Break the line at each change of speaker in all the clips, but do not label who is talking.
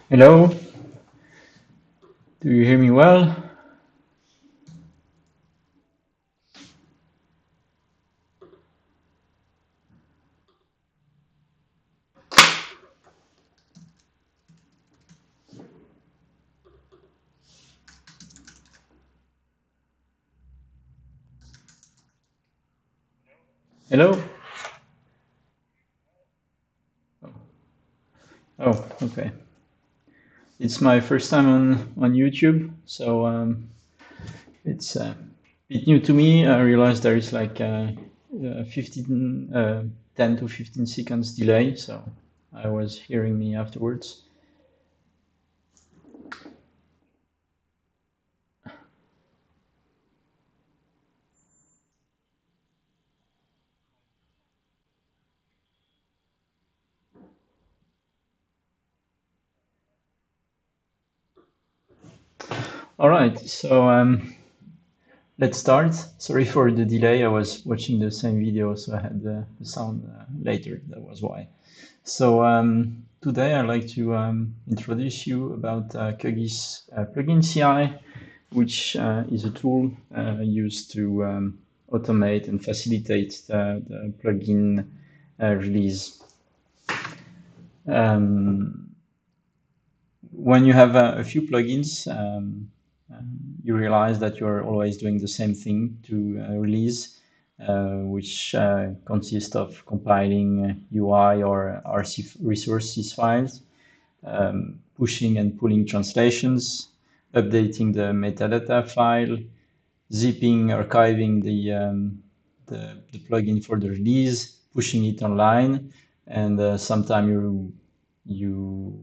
Hello, do you hear me well? Hello? Oh, okay. It's my first time on YouTube, so it's a bit new to me. I realized there is like 15, 10 to 15 seconds delay, so I was hearing me afterwards. All right, so let's start. Sorry for the delay. I was watching the same video, so I had the sound later. That was why. So today I'd like to introduce you about QGIS Plugin CI, which is a tool used to automate and facilitate the plugin release. Um, when you have a few plugins, you realize that you're always doing the same thing to release, which consists of compiling UI or RC resources files, pushing and pulling translations, updating the metadata file, zipping, archiving the plugin for the release, pushing it online, and sometimes you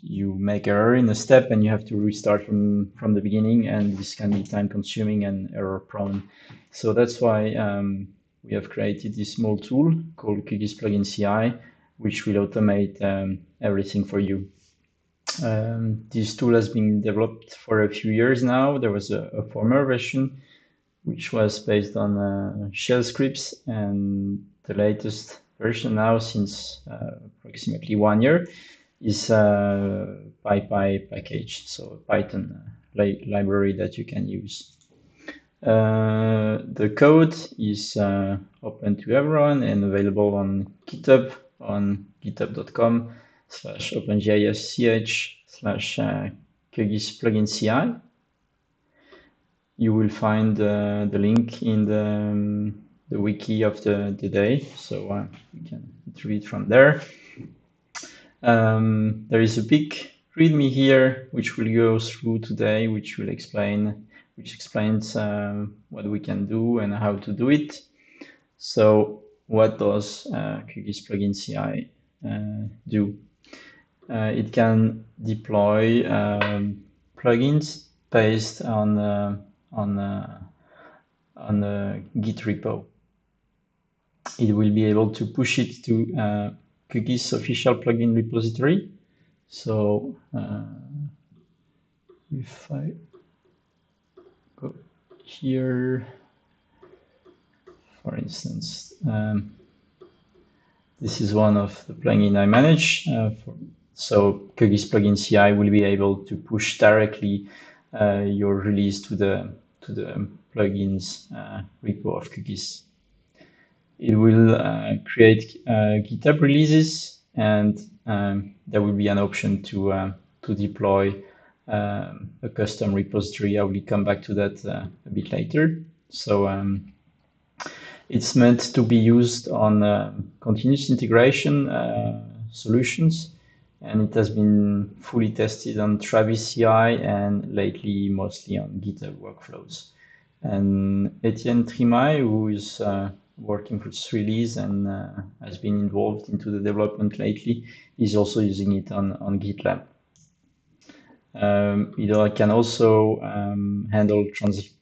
you make error in a step and you have to restart from the beginning, and this can be time consuming and error prone. So that's why we have created this small tool called QGIS Plugin CI, which will automate everything for you. This tool has been developed for a few years now. There was a former version which was based on shell scripts, and the latest version now, since approximately 1 year, is PyPy package, so a Python library that you can use. The code is open to everyone and available on GitHub on github.com/opengis/QGIS Plugin CI. You will find the link in the wiki of the day, so you can read from there. There is a big README here, which we'll go through today, which explains what we can do and how to do it. So, what does QGIS Plugin CI do? It can deploy plugins based on a Git repo. It will be able to push it to QGIS official plugin repository. So if I go here, for instance, this is one of the plugin I manage. So QGIS Plugin CI will be able to push directly your release to the plugins repo of QGIS. It will create GitHub releases, and there will be an option to deploy a custom repository. I will come back to that a bit later. So it's meant to be used on continuous integration solutions, and it has been fully tested on Travis CI and lately mostly on GitHub workflows. And Etienne Trimaille, who is working for this release and has been involved into the development lately, is also using it on GitLab. It can also handle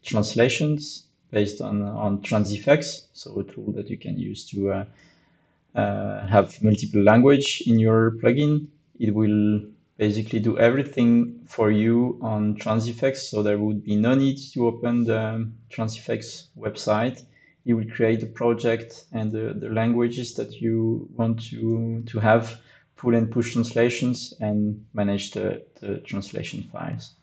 translations based on Transifex, so a tool that you can use to have multiple language in your plugin. It will basically do everything for you on Transifex, so there would be no need to open the Transifex website. You will create a project and the languages that you want to have pull and push translations and manage the translation files.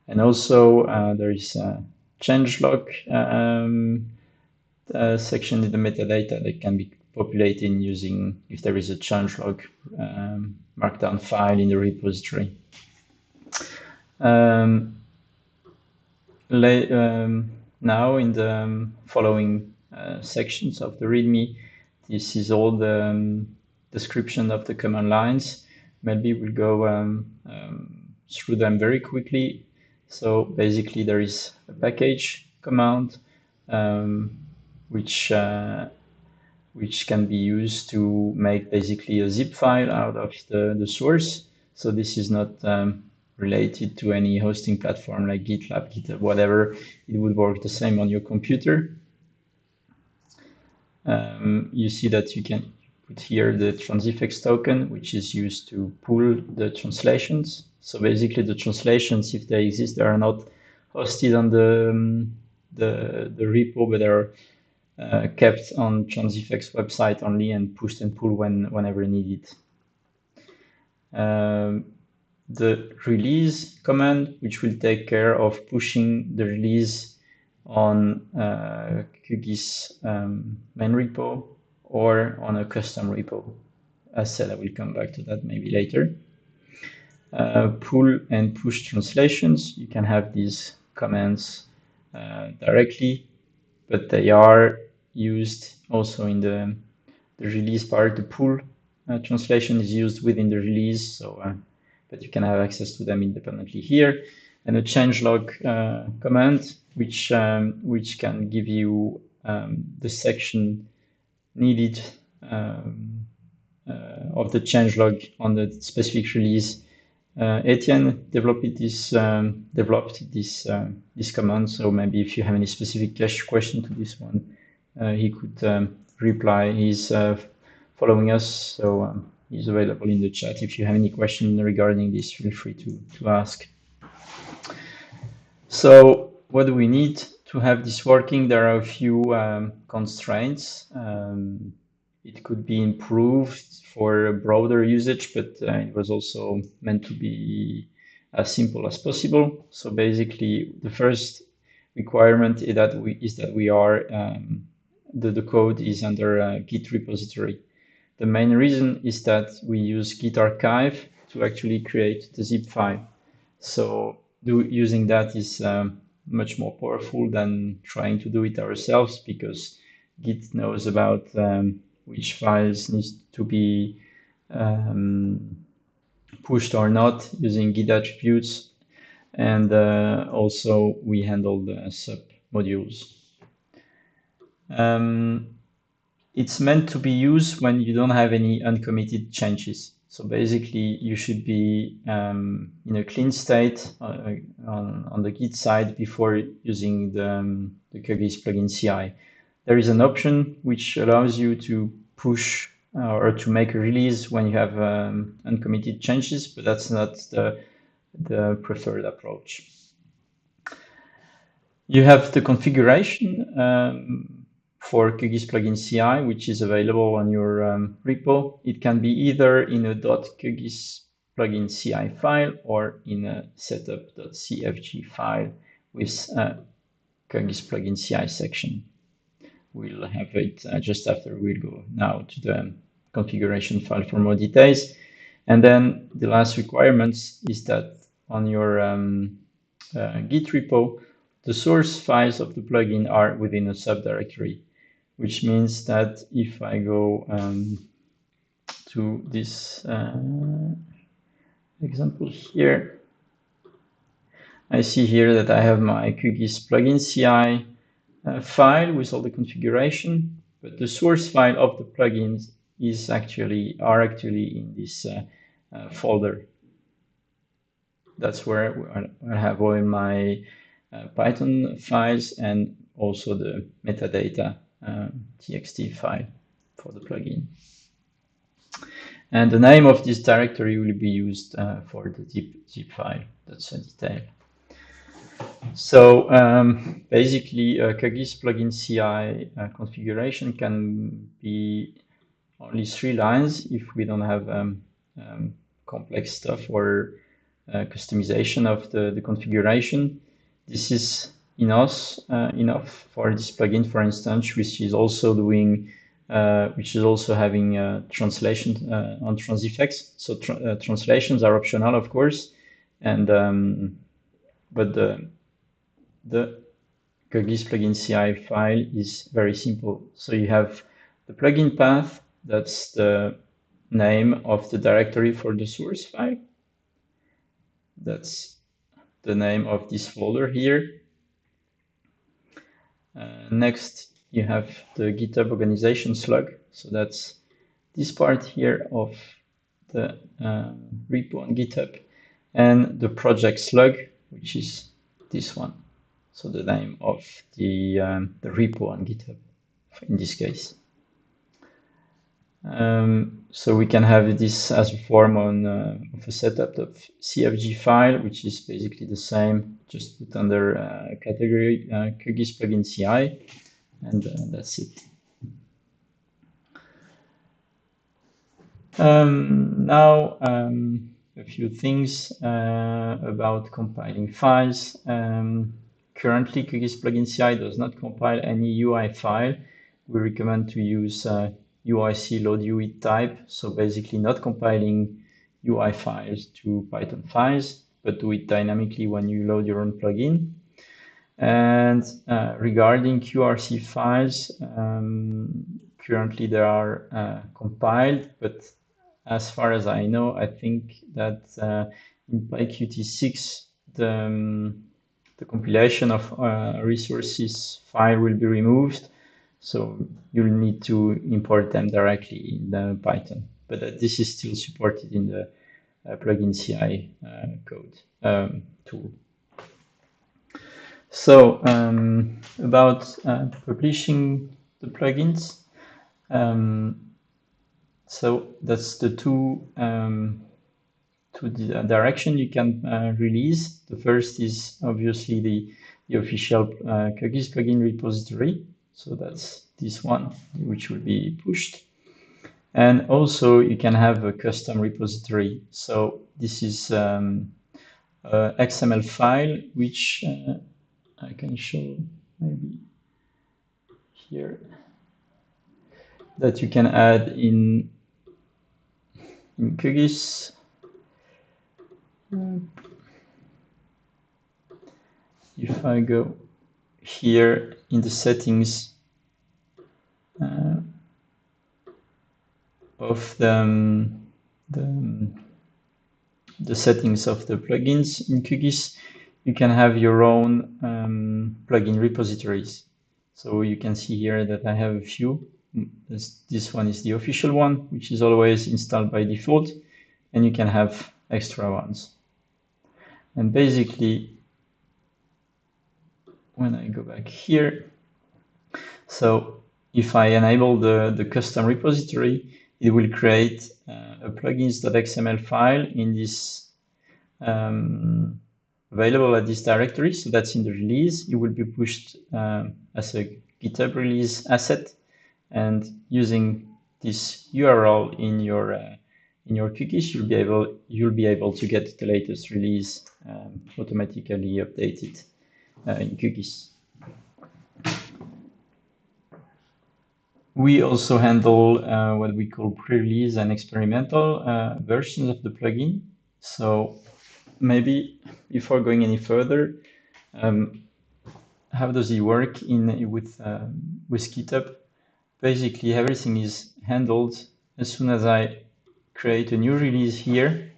And also there is a changelog section in the metadata that can be populated using if there is a changelog markdown file in the repository. Now in the following sections of the README, this is all the description of the command lines. Maybe we'll go through them very quickly. So basically there is a package command which can be used to make basically a zip file out of the source. So this is not related to any hosting platform like GitLab, GitHub, whatever. It would work the same on your computer. You see that you can put here the transifex token, which is used to pull the translations. So basically the translations, if they exist, they are not hosted on the repo, but they're kept on transifex website only and pushed and pulled whenever needed. The release command, which will take care of pushing the release on QGIS main repo or on a custom repo. As said, I will come back to that maybe later. Pull and push translations, you can have these commands directly, but they are used also in the release part. The pull translation is used within the release, so but you can have access to them independently here. And a changelog command, which can give you the section needed of the changelog on the specific release. Etienne developed this command. So maybe if you have any specific question to this one, he could reply. He's following us, so he's available in the chat. If you have any question regarding this, feel free to ask. So what do we need to have this working? There are a few constraints. It could be improved for broader usage, but it was also meant to be as simple as possible. So basically, the first requirement is that we are the code is under a Git repository. The main reason is that we use Git archive to actually create the zip file. So using that is much more powerful than trying to do it ourselves, because Git knows about which files need to be pushed or not using Git attributes. And also we handle the sub modules. It's meant to be used when you don't have any uncommitted changes. So basically, you should be in a clean state on the Git side before using the QGIS Plugin CI. There is an option which allows you to push or to make a release when you have uncommitted changes, but that's not the preferred approach. You have the configuration for QGIS Plugin CI, which is available on your repo. It can be either in a .qgis plugin CI file or in a setup.cfg file with a QGIS Plugin CI section. We'll have it just after we'll go now to the configuration file for more details. And then the last requirements is that on your Git repo, the source files of the plugin are within a subdirectory, which means that if I go to this example here, I see here that I have my QGIS Plugin CI file with all the configuration, but the source file of the plugins are actually in this folder. That's where I have all my Python files and also the metadata txt file for the plugin. And the name of this directory will be used for the zip file. That's a detail. So basically, QGIS Plugin CI configuration can be only 3 lines if we don't have complex stuff or customization of the configuration. This is enough for this plugin, for instance, which is also doing, which is also having translation on transifex. So translations are optional, of course, and but the QGIS Plugin CI file is very simple. So you have the plugin path, that's the name of the directory for the source file. That's the name of this folder here. Next, you have the GitHub organization slug. So that's this part here of the repo on GitHub, and the project slug, which is this one. So the name of the repo on GitHub in this case. So we can have this as a form on of a setup of CFG file, which is basically the same, just put under category QGIS Plugin CI, and that's it. Now a few things about compiling files. Currently, QGIS Plugin CI does not compile any UI file. We recommend to use UIC load UI type, so basically not compiling UI files to Python files, but do it dynamically when you load your own plugin. And regarding QRC files, currently they are compiled, but as far as I know, I think that in PyQt6, the compilation of resources file will be removed. So you'll need to import them directly in the Python. But this is still supported in the plugin CI code tool. So about publishing the plugins. So that's the two direction you can release. The first is obviously the official QGIS plugin repository. So that's this one, which will be pushed. And also you can have a custom repository. So this is an XML file, which I can show maybe here, that you can add in QGIS. If I go here in the settings of the settings of the plugins in QGIS, you can have your own plugin repositories. So you can see here that I have a few. This one is the official one, which is always installed by default, and you can have extra ones. And basically, when I go back here, so if I enable the custom repository, it will create a plugins.xml file in this available at this directory. So that's in the release. It will be pushed as a GitHub release asset, and using this URL in your QGIS, you'll be able to get the latest release automatically updated in QGIS. We also handle what we call pre-release and experimental versions of the plugin. So maybe before going any further, how does it work with GitHub? Basically, everything is handled as soon as I create a new release here.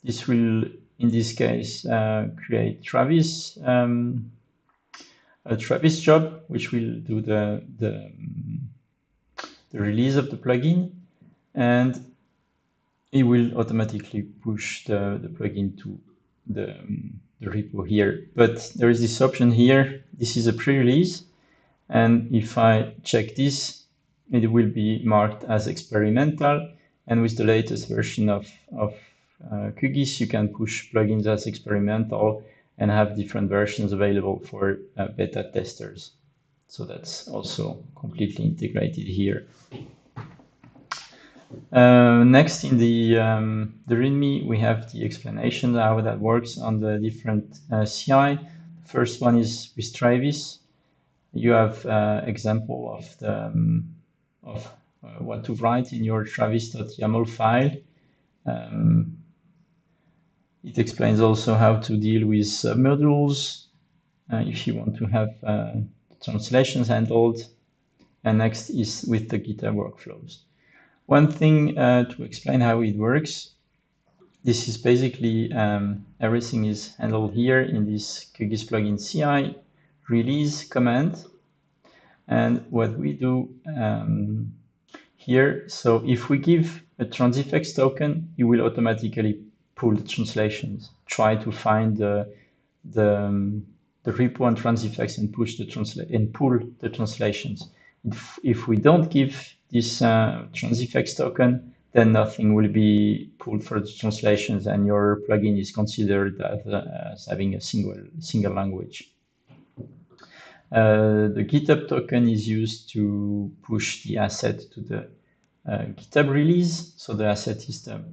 This will, in this case, create Travis, a Travis job, which will do the release of the plugin, and it will automatically push the plugin to the repo here. But there is this option here. This is a pre-release, and if I check this, it will be marked as experimental. And with the latest version of QGIS, you can push plugins as experimental and have different versions available for beta testers. So that's also completely integrated here. Next, in the README, we have the explanation how that works on the different CI. First one is with Travis. You have example of the of what to write in your travis.yaml file. It explains also how to deal with submodules if you want to have translations handled. And next is with the GitHub workflows. One thing to explain how it works, this is basically everything is handled here in this QGIS Plugin CI release command. And what we do here, so if we give a transifex token, it will automatically pull the translations. Try to find the repo and transifex and pull the translations. If we don't give this transifex token, then nothing will be pulled for the translations, and your plugin is considered as having a single language. The GitHub token is used to push the asset to the GitHub release. So the asset is the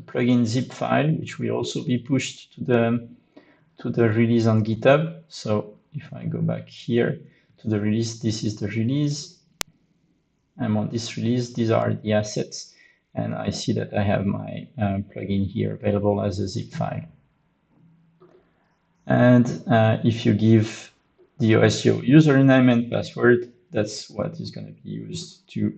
plugin zip file, which will also be pushed to the release on GitHub. So if I go back here to the release, this is the release. I'm on this release. These are the assets. And I see that I have my plugin here available as a zip file. And if you give the OSGeo username and password, that's what is going to be used to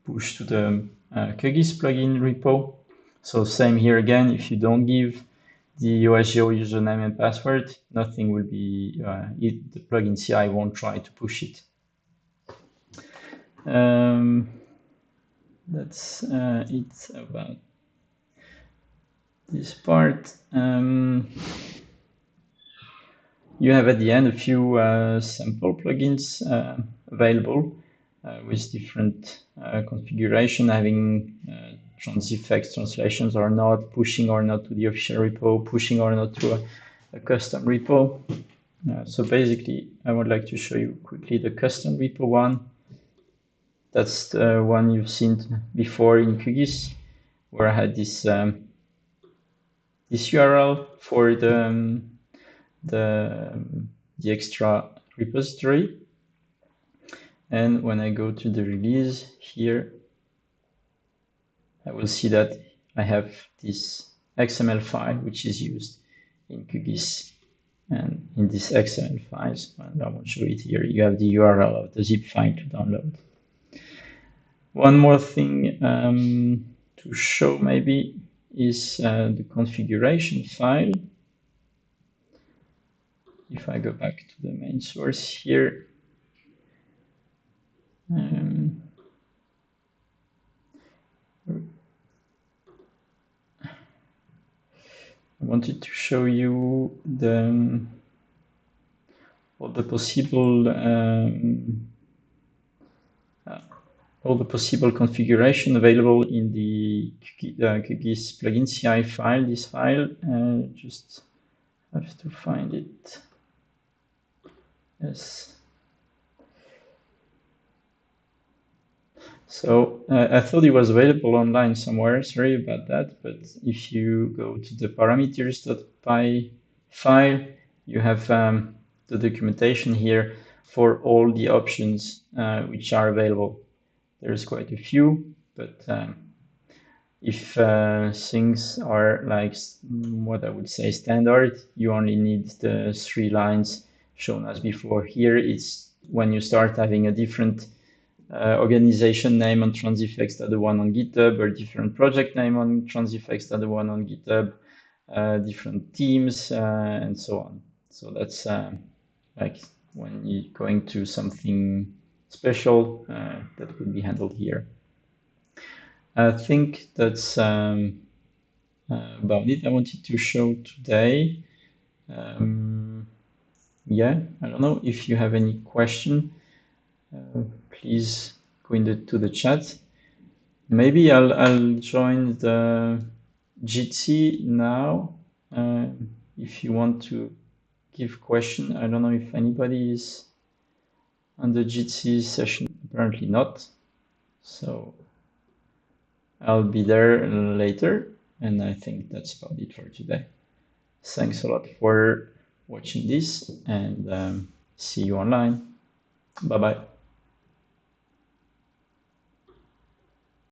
push to the QGIS plugin repo. So same here again, if you don't give the OSGeo username and password, nothing will be, the plugin CI won't try to push it. That's it about this part. You have at the end a few sample plugins available with different configuration, having transifex translations or not, pushing or not to the official repo, pushing or not to a custom repo. So basically, I would like to show you quickly the custom repo one. That's the one you've seen before in QGIS, where I had this this URL for the extra repository. And when I go to the release here, I will see that I have this XML file, which is used in QGIS. And in this XML files, and I won't show it here, you have the URL of the zip file to download. One more thing to show maybe is the configuration file. If I go back to the main source here, I wanted to show you all the possible configuration available in the QGIS Plugin CI file. This file, just have to find it. Yes. So I thought it was available online somewhere. Sorry about that. But if you go to the parameters.py file, you have the documentation here for all the options which are available. There's quite a few, but if things are like what I would say standard, you only need the 3 lines shown as before. Here it's when you start having a different organization name on transifex than the one on GitHub, or different project name on transifex than the one on GitHub, different teams, and so on. So that's like when you're going to something special that could be handled here. I think that's about it I wanted to show today. Yeah, I don't know if you have any question. Please go to the chat. Maybe I'll join the Jitsi now. If you want to give question, I don't know if anybody is on the Jitsi session. Apparently not. So I'll be there later, and I think that's about it for today. Thanks a lot for watching this, and see you online. Bye bye.